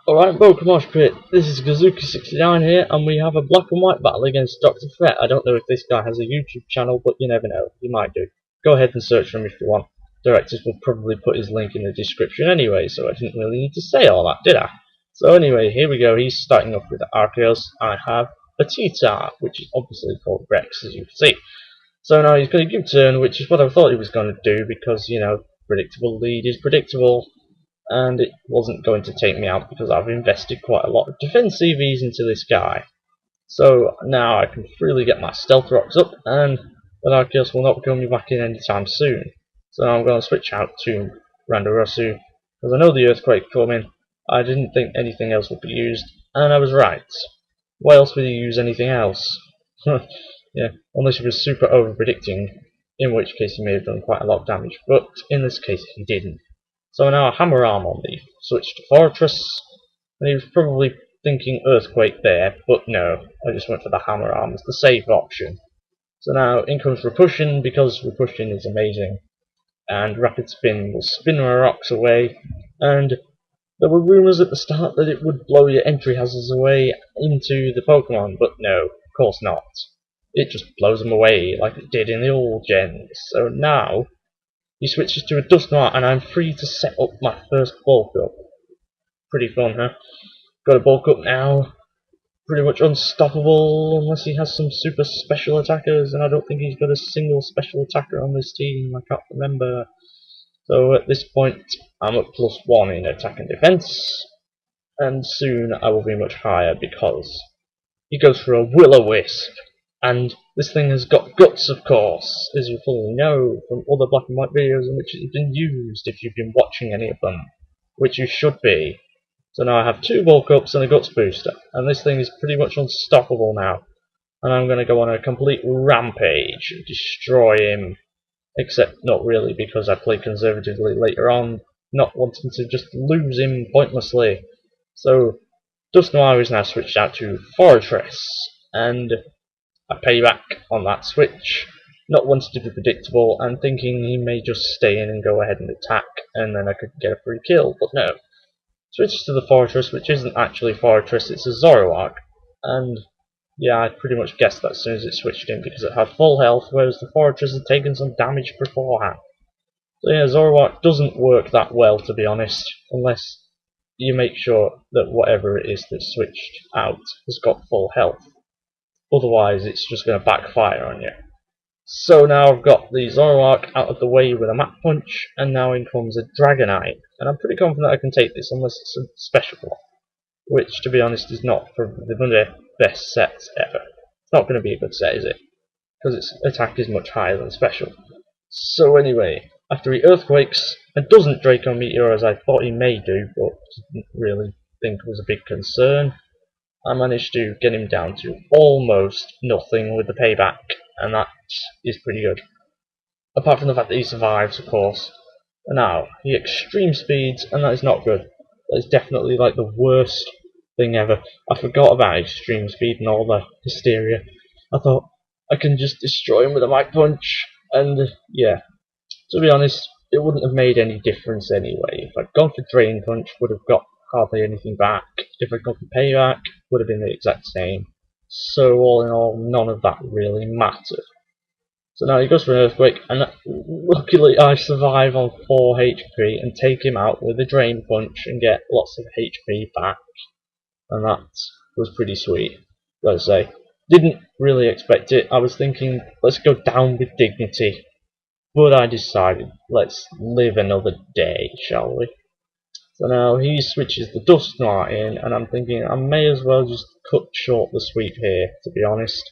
Alright, PokeMoshPit, this is Gazooki69 here, and we have a black and white battle against Dr. Fett. I don't know if this guy has a YouTube channel, but you never know, he might do. Go ahead and search for him if you want. Directors will probably put his link in the description anyway, so I didn't really need to say all that, did I? So anyway, here we go, he's starting off with the Arceus. I have a Cheetah, which is obviously called Rex, as you can see. So now he's going to U-turn, which is what I thought he was going to do, because, you know, predictable lead is predictable. And it wasn't going to take me out because I've invested quite a lot of defense CVs into this guy. So now I can freely get my stealth rocks up, and the Arceus will not be coming back in anytime soon. So now I'm going to switch out to Randorosu, because I know the earthquake coming. I didn't think anything else would be used, and I was right. Why else would you use anything else? Yeah, unless he was super over predicting, in which case he may have done quite a lot of damage, but in this case he didn't. So now Hammer Arm on the switch to Fortress, and he was probably thinking Earthquake there, but no, I just went for the Hammer Arm as the safe option. So now in comes Repulsion, because Repulsion is amazing, and Rapid Spin will spin my rocks away, and there were rumours at the start that it would blow your entry hazards away into the Pokemon, but no, of course not. It just blows them away like it did in the old gens. So now he switches to a Dusknoir, and I'm free to set up my first bulk up. Pretty fun, huh? Got a bulk up now. Pretty much unstoppable unless he has some super special attackers, and I don't think he's got a single special attacker on this team. I can't remember. So at this point, I'm at +1 in attack and defense, and soon I will be much higher because he goes for a Will-O-Wisp. And this thing has got guts, of course, as you fully know from other black and white videos in which it's been used if you've been watching any of them, which you should be. So now I have 2 bulk ups and a guts booster, and this thing is pretty much unstoppable now. And I'm going to go on a complete rampage and destroy him, except not really because I play conservatively later on, not wanting to just lose him pointlessly. So Dusknoir is now switched out to Fortress, and I pay back on that switch, not wanting to be predictable and thinking he may just stay in and go ahead and attack, and then I could get a free kill, but no. Switches to the Fortress, which isn't actually Fortress, it's a Zoroark, and yeah, I pretty much guessed that as soon as it switched in because it had full health, whereas the Fortress had taken some damage beforehand. So yeah, Zoroark doesn't work that well, to be honest, unless you make sure that whatever it is that's switched out has got full health. Otherwise, it's just going to backfire on you. So now I've got the Zoroark out of the way with a Mach Punch, and now in comes a Dragonite. And I'm pretty confident I can take this unless it's a special one, which, to be honest, is not probably one of the best sets ever. It's not going to be a good set, is it? Because its attack is much higher than special. So anyway, after he Earthquakes and doesn't Draco Meteor as I thought he may do, but didn't really think was a big concern, I managed to get him down to almost nothing with the payback, and that is pretty good. Apart from the fact that he survives, of course. And now, he extreme speeds, and that is not good. That is definitely like the worst thing ever. I forgot about extreme speed and all the hysteria. I thought I can just destroy him with a Mach Punch, and yeah. To be honest, it wouldn't have made any difference anyway. If I'd gone for Drain Punch, would have got hardly anything back. If I'd gone for Payback, would have been the exact same. So all in all, none of that really mattered. So now he goes for an Earthquake, and luckily I survive on 4 HP and take him out with a Drain Punch and get lots of HP back. And that was pretty sweet, gotta say. Didn't really expect it. I was thinking, let's go down with dignity. But I decided, let's live another day, shall we? So now he switches the Dusknoir in, and I'm thinking I may as well just cut short the sweep here, to be honest.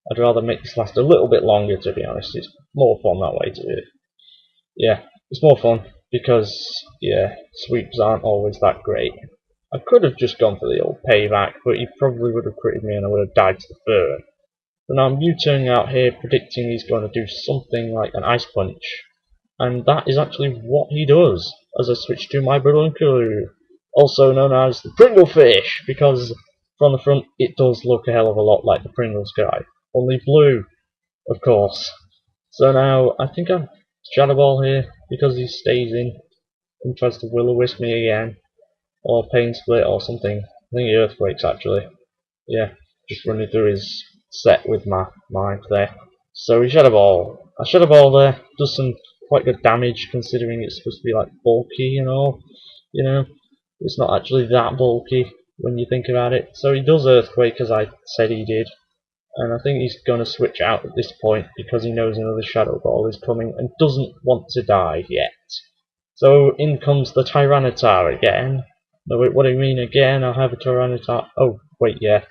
I'd rather make this last a little bit longer, to be honest. It's more fun that way to do it. Yeah, it's more fun, because, yeah, sweeps aren't always that great. I could have just gone for the old payback, but he probably would have critted me and I would have died to the burn. So now I'm U-turning out here, predicting he's going to do something like an Ice Punch. And that is actually what he does, as I switch to my Broncoloo, also known as the Pringle Fish, because from the front it does look a hell of a lot like the Pringles guy, only blue, of course. So now I think I'm Shadow Ball here, because he stays in and tries to Will-O-Wisp me again. or pain split or something. I think earthquakes actually. Yeah, just running through his set with my mind there. So he Shadow Ball. A Shadow Ball there does some quite good damage considering it's supposed to be like bulky and all. You know, it's not actually that bulky when you think about it. So he does Earthquake as I said he did. And I think he's going to switch out at this point because he knows another Shadow Ball is coming and doesn't want to die yet. So in comes the Tyranitar again. No, wait, what do you mean again? I have a Tyranitar. Oh, wait, yeah.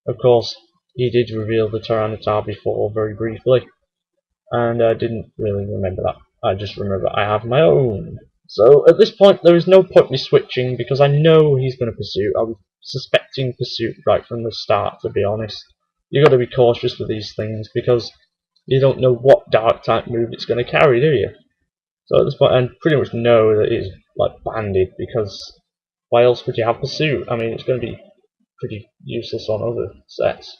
Of course, he did reveal the Tyranitar before very briefly. And I didn't really remember that. I just remember I have my own. So at this point, there is no point me switching because I know he's going to pursue. I was suspecting pursuit right from the start, to be honest. You got to be cautious with these things because you don't know what dark type move it's going to carry, do you? So at this point, I pretty much know that it's like banded because why else would you have pursuit? I mean, it's going to be pretty useless on other sets.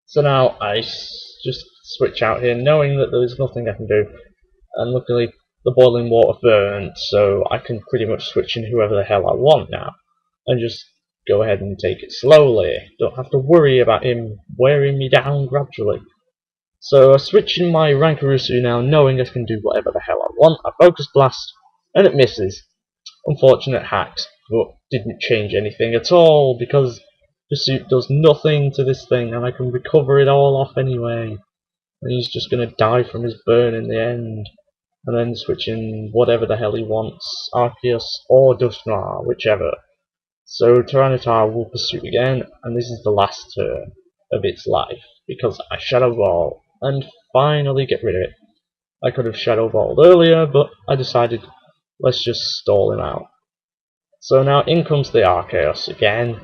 So now I just switch out here, knowing that there's nothing I can do, and luckily the boiling water burnt, so I can pretty much switch in whoever the hell I want now, and just go ahead and take it slowly. Don't have to worry about him wearing me down gradually. So I switch in my Rankarusu now, knowing I can do whatever the hell I want. I Focus Blast, and it misses. Unfortunate hacks, but didn't change anything at all, because Pursuit does nothing to this thing, and I can recover it all off anyway. And he's just going to die from his burn in the end. And then switch in whatever the hell he wants, Arceus or Dusknoir, whichever. So Tyranitar will pursue again, and this is the last turn of its life, because I Shadow Ball, and finally get rid of it. I could have Shadow Balled earlier, but I decided, let's just stall him out. So now in comes the Arceus again,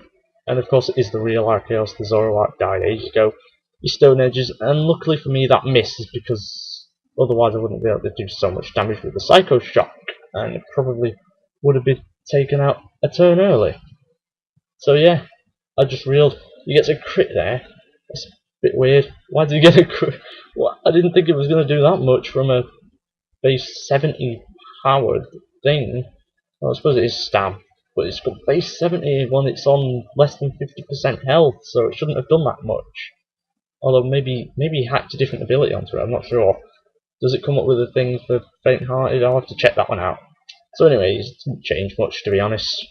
and of course it is the real Arceus, the Zoroark died ages ago. He Stone Edges, and luckily for me that misses because otherwise I wouldn't be able to do so much damage with the Psycho Shock, and it probably would have been taken out a turn early. So yeah, I just reeled. He gets a crit there. That's a bit weird. Why did he get a crit? Well, I didn't think it was going to do that much from a base 70 powered thing. Well, I suppose it is stab, but it's got base 70 when it's on less than 50% health, so it shouldn't have done that much. Although maybe he hacked a different ability onto it, I'm not sure. Does it come up with a thing for faint-hearted? I'll have to check that one out. So anyways, it didn't change much to be honest.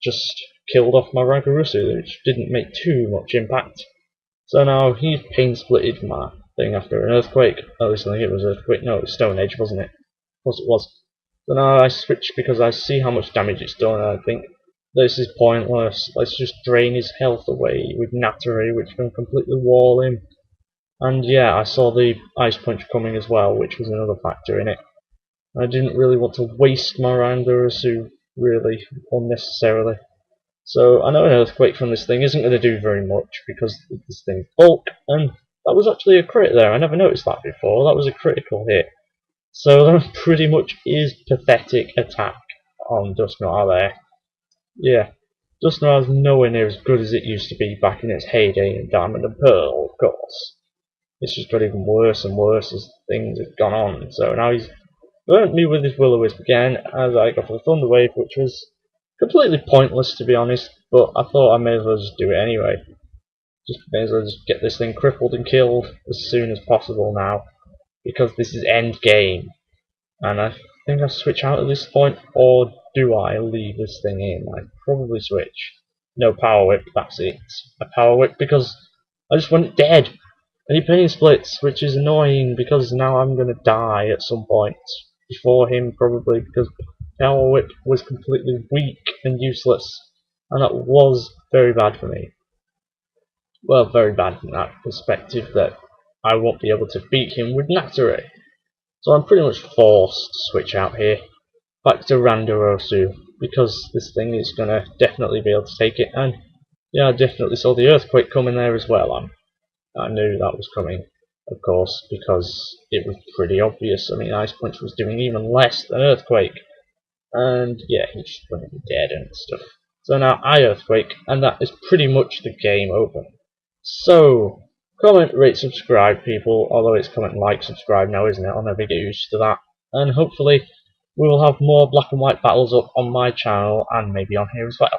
Just killed off my Rankarusu, which didn't make too much impact. So now he's pain splitted my thing after an earthquake. At least I think it was earthquake. No, it was Stone Edge, wasn't it? Of course it was. So now I switch because I see how much damage it's done, and I think this is pointless. Let's just drain his health away with Nattery, which can completely wall him. And yeah, I saw the Ice Punch coming as well, which was another factor in it. I didn't really want to waste my Rankarusu really unnecessarily. So I know an earthquake from this thing isn't going to do very much because this thing's bulk, and that was actually a crit there. I never noticed that before. That was a critical hit. So that pretty much is pathetic attack on Dusknoir there. Yeah, Dusknoir is nowhere near as good as it used to be back in its heyday in Diamond and Pearl, of course. It's just got even worse and worse as things have gone on. So now he's burnt me with his Will-O-Wisp again as I go for the Thunder Wave, which was completely pointless to be honest, but I thought I may as well just do it anyway. Just may as well just get this thing crippled and killed as soon as possible now, because this is Endgame. And I think I switch out at this point, or do I leave this thing in? I probably switch. No Power Whip, that's it. A Power Whip because I just want it dead. And he pain splits, which is annoying because now I'm going to die at some point. Before him, probably, because Power Whip was completely weak and useless. And that was very bad for me. Well, very bad from that perspective that I won't be able to beat him with Nattery. So I'm pretty much forced to switch out here. Back to Randarosu, because this thing is going to definitely be able to take it. And yeah, I definitely saw the earthquake coming there as well. I knew that was coming, of course, because it was pretty obvious. I mean, Ice Punch was doing even less than Earthquake. And yeah, he's just going to be dead and stuff. So now I Earthquake, and that is pretty much the game over. So, comment, rate, subscribe, people. Although it's comment, like, subscribe now, isn't it? I'll never get used to that. And hopefully, we will have more black and white battles up on my channel and maybe on here as well.